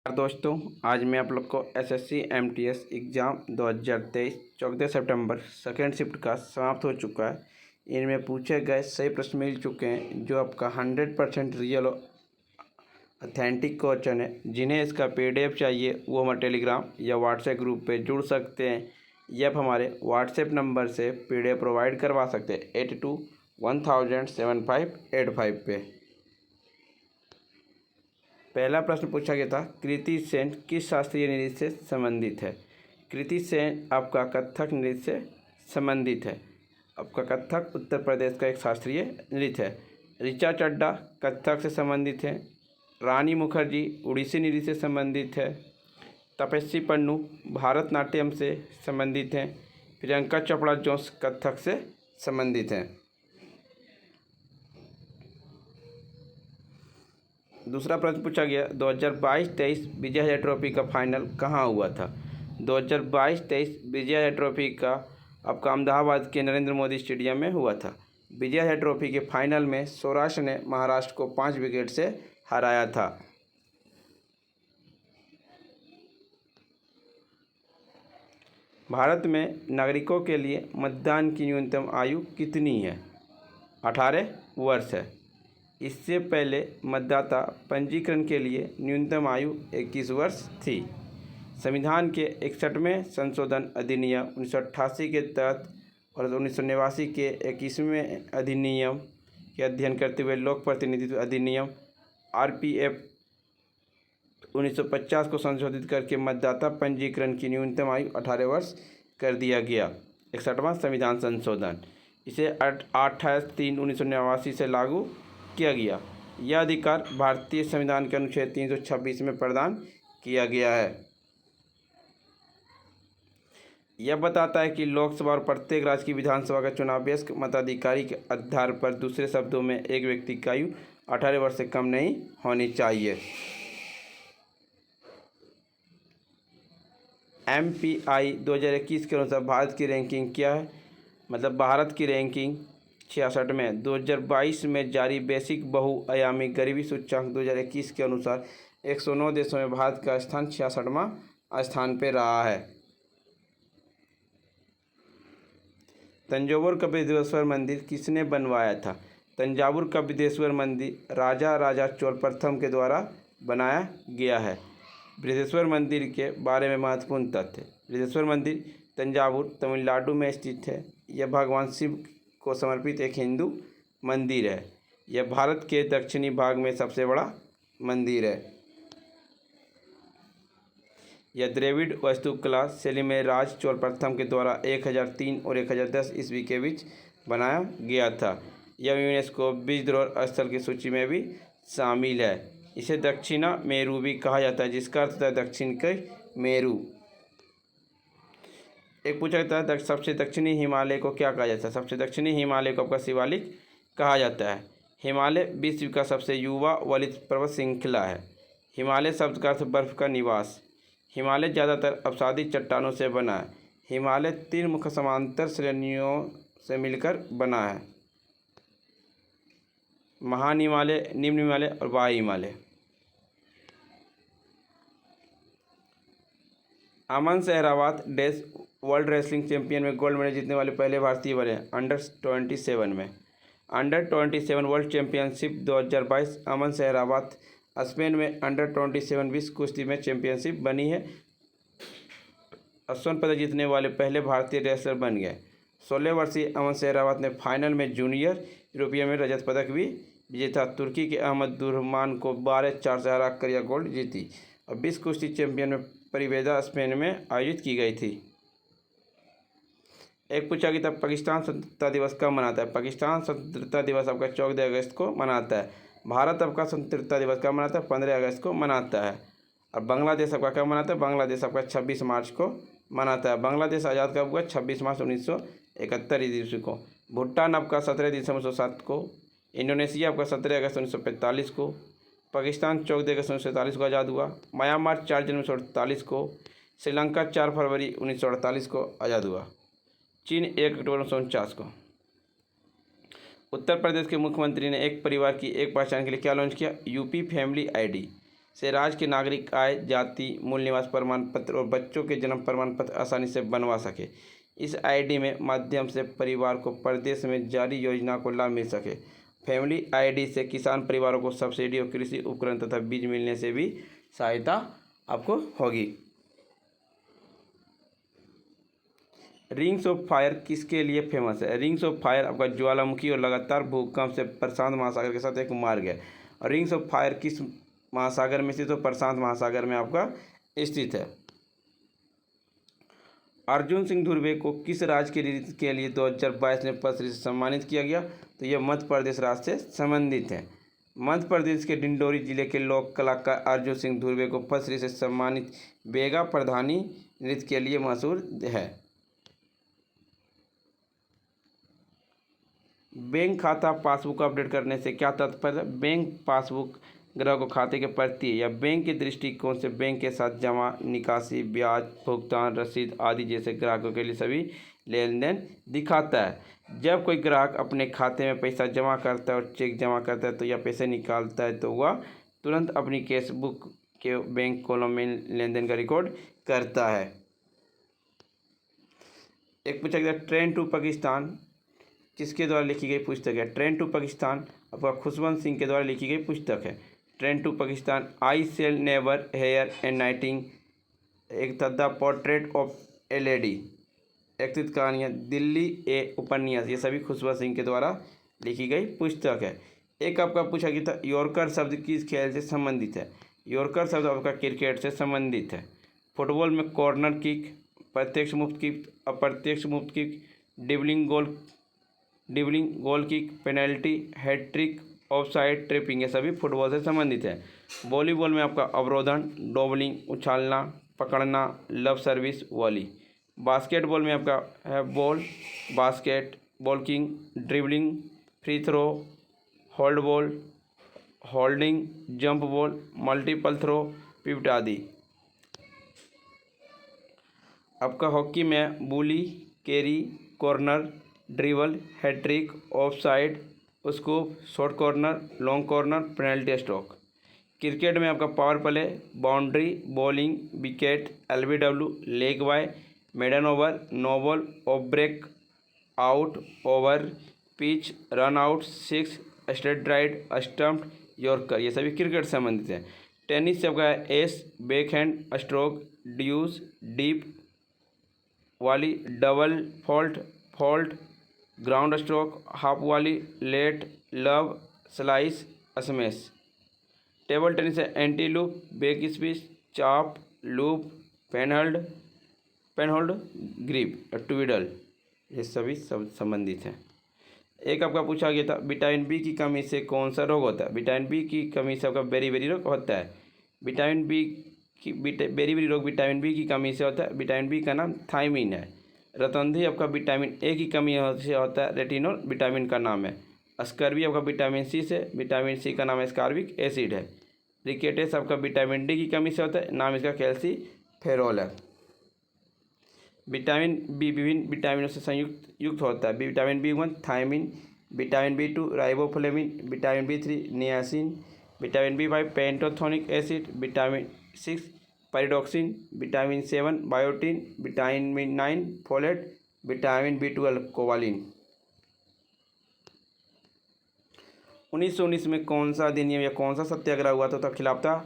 दोस्तों, आज मैं आप लोग को एसएससी एमटीएस एग्ज़ाम 2023 14 सितंबर सेकेंड शिफ्ट का समाप्त हो चुका है। इनमें पूछे गए सही प्रश्न मिल चुके हैं जो आपका 100% रियल ऑथेंटिक क्वेश्चन है। जिन्हें इसका पीडीएफ चाहिए वो हमारे टेलीग्राम या व्हाट्सएप ग्रुप पे जुड़ सकते हैं या आप हमारे व्हाट्सएप नंबर से पीडीएफ प्रोवाइड करवा सकते हैं 82107585 पे। पहला प्रश्न पूछा गया था, कृति सेन किस शास्त्रीय नृत्य से संबंधित है। कृति सेन आपका कथक नृत्य से संबंधित है। आपका कथक उत्तर प्रदेश का एक शास्त्रीय नृत्य है। ऋचा चड्ढा कथक से संबंधित है। रानी मुखर्जी उड़ीसी नृत्य से संबंधित है। तपस्वी पन्नू भारतनाट्यम से संबंधित हैं। प्रियंका चोपड़ा जोश कथक से संबंधित हैं। दूसरा प्रश्न पूछा गया, 2022-23 विजय हजारे ट्रॉफी का फाइनल कहाँ हुआ था। 2022-23 विजय हजारे ट्रॉफी का आपका अहमदाबाद के नरेंद्र मोदी स्टेडियम में हुआ था। विजय हजारे ट्रॉफी के फाइनल में सौराष्ट्र ने महाराष्ट्र को 5 विकेट से हराया था। भारत में नागरिकों के लिए मतदान की न्यूनतम आयु कितनी है। 18 वर्ष है। इससे पहले मतदाता पंजीकरण के लिए न्यूनतम आयु 21 वर्ष थी। संविधान के 61वें संशोधन अधिनियम 1988 के तहत और 1989 के 21वें अधिनियम के अध्ययन करते हुए लोक प्रतिनिधित्व अधिनियम आरपीएफ 1950 को संशोधित करके मतदाता पंजीकरण की न्यूनतम आयु 18 वर्ष कर दिया गया। 61वां संविधान संशोधन इसे 28/3/1989 से लागू किया गया। यह अधिकार भारतीय संविधान के अनुच्छेद 326 में प्रदान किया गया है। यह बताता है कि लोकसभा और प्रत्येक राज्य की विधानसभा का चुनाव वयस्क मताधिकारी के आधार पर, दूसरे शब्दों में एक व्यक्ति की आयु 18 वर्ष से कम नहीं होनी चाहिए। MPI 2021 के अनुसार भारत की रैंकिंग क्या है। मतलब भारत की रैंकिंग 66 में 2022 में जारी बेसिक बहुआयामी गरीबी सूचकांक 2021 के अनुसार 109 देशों में भारत का स्थान 66वां स्थान पर रहा है। तंजावुर का बृहदेश्वर मंदिर किसने बनवाया था। तंजावुर का बृहदेश्वर मंदिर राजा चोल प्रथम के द्वारा बनाया गया है। बृहदेश्वर मंदिर के बारे में महत्वपूर्ण तथ्य। बृहदेश्वर मंदिर तंजावुर तमिलनाडु में स्थित है। यह भगवान शिव को समर्पित एक हिंदू मंदिर है। यह भारत के दक्षिणी भाग में सबसे बड़ा मंदिर है। यह द्रविड़ वास्तुकला शैली में राज चोल प्रथम के द्वारा 1003 और 1010 ईस्वी के बीच बनाया गया था। यह यूनेस्को विश्व धरोहर स्थल की सूची में भी शामिल है। इसे दक्षिणा मेरू भी कहा जाता है, जिसका अर्थ है दक्षिण के मेरू। एक पूछा जाता है, सबसे दक्षिणी हिमालय को क्या कहा जाता है। सबसे दक्षिणी हिमालय को आपका शिवालिक कहा जाता है। हिमालय विश्व का सबसे युवा वलित पर्वत श्रृंखला है। हिमालय शब्द का अर्थ बर्फ का निवास। हिमालय ज़्यादातर अपसादित चट्टानों से बना है। हिमालय 3 मुख्य समांतर श्रेणियों से मिलकर बना है। महान हिमालय, निम्न हिमालय और बाह्य हिमालय। अमन सहरावत देश वर्ल्ड रेसलिंग चैंपियन में गोल्ड मेडल जीतने वाले पहले भारतीय बने अंडर-27 में। अंडर-27 वर्ल्ड चैंपियनशिप 2022 अमन सहरावत स्पेन में अंडर-27 विश्व कुश्ती में चैंपियनशिप बनी है। स्वर्ण पदक जीतने वाले पहले भारतीय रेसलर बन गए। 16 वर्षीय अमन सहरावत ने फाइनल में जूनियर यूरोपियन में रजत पदक भी जीता। तुर्की के अहमद दुरहमान को 12-4 से हराकर यह गोल्ड जीती। और विश्व कुश्ती चैंपियन में परिवेदा स्पेन में आयोजित की गई थी। एक पूछा गया था, पाकिस्तान स्वतंत्रता दिवस कब मनाता है। पाकिस्तान स्वतंत्रता दिवस आपका 14 अगस्त को मनाता है। भारत आपका स्वतंत्रता दिवस कब मनाता है। 15 अगस्त को मनाता है। और बांग्लादेश आपका कब मनाता है। बांग्लादेश आपका 26 मार्च को मनाता है। बांग्लादेश आज़ाद कब हुआ। 26 मार्च 1971 ईस्वी को। भूटान आपका 17 दिसंबर 1907 को। इंडोनेशिया आपका 17 अगस्त 1945 को। पाकिस्तान 14 अगस्त 1947 को आज़ाद हुआ। म्यांमार 4 जनवरी 1948 को। श्रीलंका 4 फरवरी 1948 को आज़ाद हुआ। चीन 1 अक्टूबर 1949 को। उत्तर प्रदेश के मुख्यमंत्री ने एक परिवार की एक पहचान के लिए क्या लॉन्च किया। UP family ID. से राज्य के नागरिक आय, जाति, मूल निवास प्रमाण पत्र और बच्चों के जन्म प्रमाण पत्र आसानी से बनवा सके। इस आईडी में माध्यम से परिवार को प्रदेश में जारी योजना को लाभ मिल सके। फैमिली आईडी से किसान परिवारों को सब्सिडी और कृषि उपकरण तथा बीज मिलने से भी सहायता आपको होगी। रिंग्स ऑफ फायर किसके लिए फेमस है? रिंग्स ऑफ फायर आपका ज्वालामुखी और लगातार भूकंप से प्रशांत महासागर के साथ एक मार्ग है। और रिंग्स ऑफ फायर किस महासागर में स्थित है? तो प्रशांत महासागर में आपका स्थित है। अर्जुन सिंह धुर्वे को किस राज्य के लिए 2022 में पद्मश्री से सम्मानित किया गया? तो यह मध्य प्रदेश राज्य से संबंधित है। मध्य प्रदेश के डिंडोरी जिले के लोक कलाकार अर्जुन सिंह धुर्वे को पद्मश्री से सम्मानित बेगा प्रधानी नृत्य के लिए मशहूर है। बैंक खाता पासबुक अपडेट करने से क्या तात्पर्य है? बैंक पासबुक ग्राहक को खाते के प्रति या बैंक के दृष्टिकोण से बैंक के साथ जमा, निकासी, ब्याज, भुगतान, रसीद आदि जैसे ग्राहकों के लिए सभी लेन देन दिखाता है। जब कोई ग्राहक अपने खाते में पैसा जमा करता है और चेक जमा करता है तो या पैसे निकालता है तो वह तुरंत अपनी कैशबुक के बैंक कॉलम में लेन देन का रिकॉर्ड करता है। एक पूछा गया ट्रेन टू पाकिस्तान किसके द्वारा लिखी गई पुस्तक है? ट्रेन टू पाकिस्तान आपका खुशवंत सिंह के द्वारा लिखी गई पुस्तक है। Train to Pakistan, I shall never hear a nightingale, एक the portrait of a lady, व्यक्तित्व कहानियाँ, दिल्ली ए उपन्यास, ये सभी खुशवंत सिंह के द्वारा लिखी गई पुस्तक है। एक आपका पूछा गया था यॉर्कर शब्द किस खेल से संबंधित है? यॉर्कर शब्द आपका क्रिकेट से संबंधित है। फुटबॉल में कॉर्नर किक, प्रत्यक्ष मुक्त किक, अप्रत्यक्ष मुक्त kick, dribbling goal kick, penalty, hat trick, offside, tripping, ये सभी फुटबॉल से संबंधित है। वॉलीबॉल में आपका अवरोधन, डोबलिंग, उछालना, पकड़ना, लव सर्विस, वॉली। बास्केटबॉल में आपका है ball, basket, balking, dribbling, free throw, hold ball, holding, jump ball, multiple throw, pivot आदि। आपका हॉकी में bully, carry, corner, dribble, hattrick, offside, scoop, short corner, long corner, penalty stroke. Cricket में आपका power play, boundary, bowling, wicket, LBW, leg bye, maiden over, no ball, off break, out, over, pitch, run out, six, straight राइड, stump, yorker, ये सभी cricket से संबंधित है। Tennis से आपका ace, back hand, stroke, deuce, deep, volley, double, fault, ground stroke, half volley, let, love, slice, smash. Table tennis है anti loop, back spin, chop, loop, penhold, grip, twiddle, ये सभी सब संबंधित हैं। एक आपका पूछा गया था विटामिन बी की कमी से कौन सा रोग होता है? विटामिन बी की कमी से आपका बेरी रोग होता है। विटामिन बी की बेरी रोग विटामिन बी की कमी से होता है। विटामिन बी का नाम थायमिन है। रतौंधी आपका विटामिन ए की कमी से होता है, रेटिनॉल विटामिन का नाम है। स्कर्वी आपका विटामिन सी से, विटामिन सी का नाम है स्कार्बिक एसिड है। रिकेटस आपका विटामिन डी की कमी से होता है, नाम इसका कैल्सीफेरॉल है। विटामिन बी विभिन्न विटामिनों से युक्त होता है। Vitamin B one thiamine, vitamin B two riboflavin, vitamin बी3 niacin, vitamin B five pantothenic acid, vitamin 6 pyridoxine, vitamin 7 biotin, vitamin 9 folate, vitamin बी12 कोवालिन। 1919 में कौन सा अधिनियम या कौन सा सत्याग्रह हुआ था? तो खिलाफता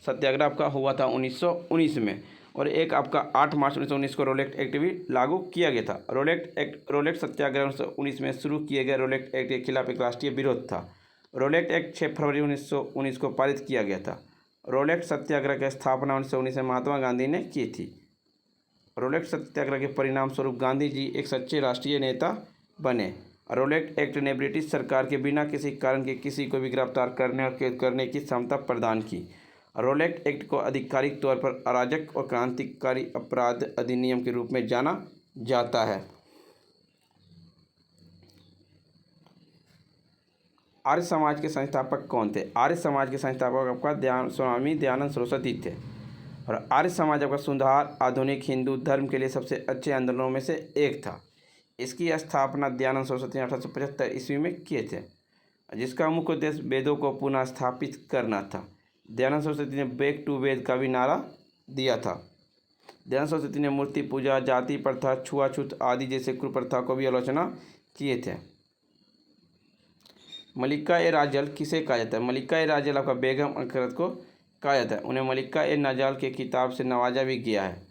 सत्याग्रह आपका हुआ था 1919 में। और एक आपका 8 मार्च 1919 को रोलेक्ट एक्ट भी लागू किया गया था। रोलेक्ट सत्याग्रह 1919 में शुरू किए गए रोलेक्ट एक्ट के खिलाफ एक राष्ट्रीय विरोध था। रोलेक्ट एक्ट 6 फरवरी 1919 को पारित किया गया था। रोलेक्ट सत्याग्रह की स्थापना 1919 में महात्मा गांधी ने की थी। रोलेक्ट सत्याग्रह के परिणाम स्वरूप गांधी जी एक सच्चे राष्ट्रीय नेता बने। रोलेक्ट एक्ट ने ब्रिटिश सरकार के बिना किसी कारण के किसी को भी गिरफ्तार करने और कैद करने की क्षमता प्रदान की। रोलेक्ट एक्ट को आधिकारिक तौर पर अराजक और क्रांतिकारी अपराध अधिनियम के रूप में जाना जाता है। आर्य समाज के संस्थापक कौन थे? आर्य समाज के संस्थापक आपका स्वामी दयानंद सरस्वती थे। और आर्य समाज आपका सुधार आधुनिक हिंदू धर्म के लिए सबसे अच्छे आंदोलनों में से एक था। इसकी स्थापना दयानंद सरस्वती ने 1875 ईस्वी में किए थे, जिसका मुख्य उद्देश्य वेदों को पुनः स्थापित करना था। दयानंद सरस्वती ने बैक टू वेद का भी नारा दिया था। दयानंद सरस्वती ने मूर्ति पूजा, जाति प्रथा, छुआछूत आदि जैसे कुप्रथा को भी आलोचना किए थे। मलिका-ए-राजल किसे कहा जाता है? मलिका-ए-राजल आपका बेगम अख्तर को कहा जाता है। उन्हें मलिका-ए-नजाल के खिताब से नवाजा भी गया है।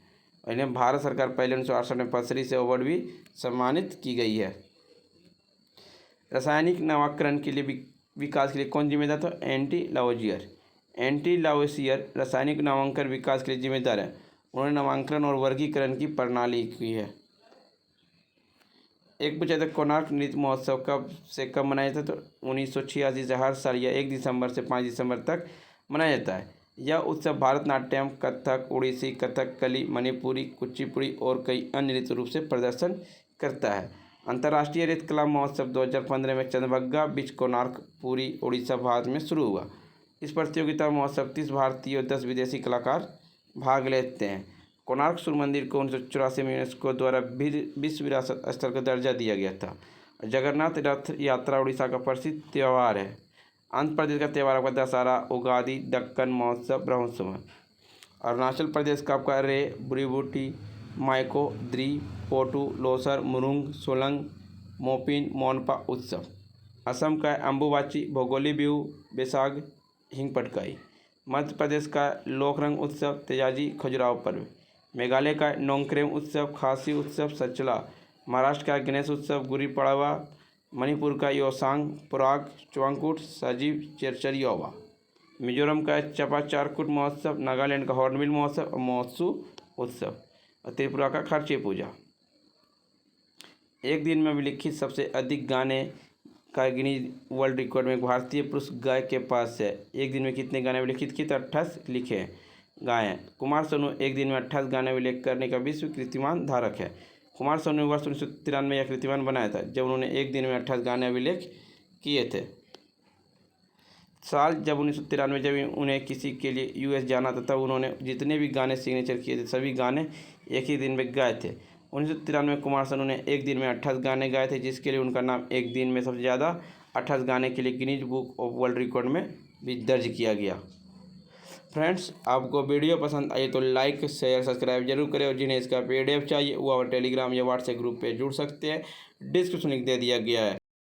इन्हें भारत सरकार पहले 1968 में पद्मश्री से अवार्ड भी सम्मानित की गई है। रासायनिक नामकरण के लिए विकास के लिए कौन जिम्मेदार था? एंटी लावोजियर। एंटी लावोसियर रासायनिक नामांकन विकास के लिए जिम्मेदार है। उन्होंने नामांकन और वर्गीकरण की प्रणाली की है। एक पूछा था कोणार्क नृत्य महोत्सव कब मनाया जाता है? तो 1986 से हर साल या 1 दिसंबर से 5 दिसंबर तक मनाया जाता है। यह उत्सव भारतनाट्यम, कथक, ओडिसी, कथकली, मणिपुरी, कुचिपुड़ी और कई अन्य नृत्य रूप से प्रदर्शन करता है। अंतर्राष्ट्रीय नृत्य कला महोत्सव 2015 में चंद्रभागा बीच, कोणार्क, पुरी, ओडिशा, भारत में शुरू हुआ। इस प्रतियोगिता महोत्सव 30 भारतीय और 10 विदेशी कलाकार भाग लेते हैं। कोणार्क सूर्य मंदिर को 1984 में यूनेस्को द्वारा विश्व विरासत स्थल का दर्जा दिया गया था। जगन्नाथ रथ यात्रा उड़ीसा का प्रसिद्ध त्यौहार है। आंध्र प्रदेश का त्यौहार आपका दशहरा, उगादी, दक्कन महोत्सव, ब्रह्मोत्सव है। अरुणाचल प्रदेश का आपका रे, बुरीबुटी, माइको, द्री, पोटू, लोसर, मुरुंग, सोलंग, मोपिन, मोनपा उत्सव। असम का अम्बुबाची, भोगोली बिहू, बैसाख, हिंगपटकाई। मध्य प्रदेश का लोकरंग उत्सव, तेजाजी, खजुराहो पर्व। मेघालय का नोंगक्रेम उत्सव, खासी उत्सव, सचला। महाराष्ट्र का गणेश उत्सव, गुड़ी पड़वा। मणिपुर का योसांग, पुराग, चुआंगकुट, सजीव, चेरचरियोवा। मिजोरम का चपाचारकुट महोत्सव, नागालैंड का हॉर्नबिल महोत्सव और महोत्सु उत्सव। और त्रिपुरा का खर्चे पूजा। एक दिन में विलिखित सबसे अधिक गाने का गिनीज वर्ल्ड रिकॉर्ड में भारतीय पुरुष गायक के पास है। एक दिन में कितने गाने विलिखित किए? तो 28 लिखे गाए हैं। कुमार सानू एक दिन में 28 गाने विलेख करने का विश्व कीर्तिमान धारक है। कुमार सानू ने वर्ष 1993 में यह कीर्तिमान बनाया था, जब उन्होंने एक दिन में 28 गाने विलेख किए थे। साल जब 1993 जब उन्हें किसी के लिए यूएस जाना था, तब उन्होंने जितने भी गाने सिग्नेचर किए थे सभी गाने एक ही दिन में गाए थे। 1993 में कुमार सानू ने एक दिन में 28 गाने गाए थे, जिसके लिए उनका नाम एक दिन में सबसे ज़्यादा 28 गाने के लिए Guinness book of world record में भी दर्ज किया गया। फ्रेंड्स, आपको वीडियो पसंद आई तो लाइक, शेयर, सब्सक्राइब जरूर करें और जिन्हें इसका PDF चाहिए वो टेलीग्राम या व्हाट्सएप ग्रुप पे जुड़ सकते हैं। डिस्क्रिप्शन लिंक दे दिया गया है।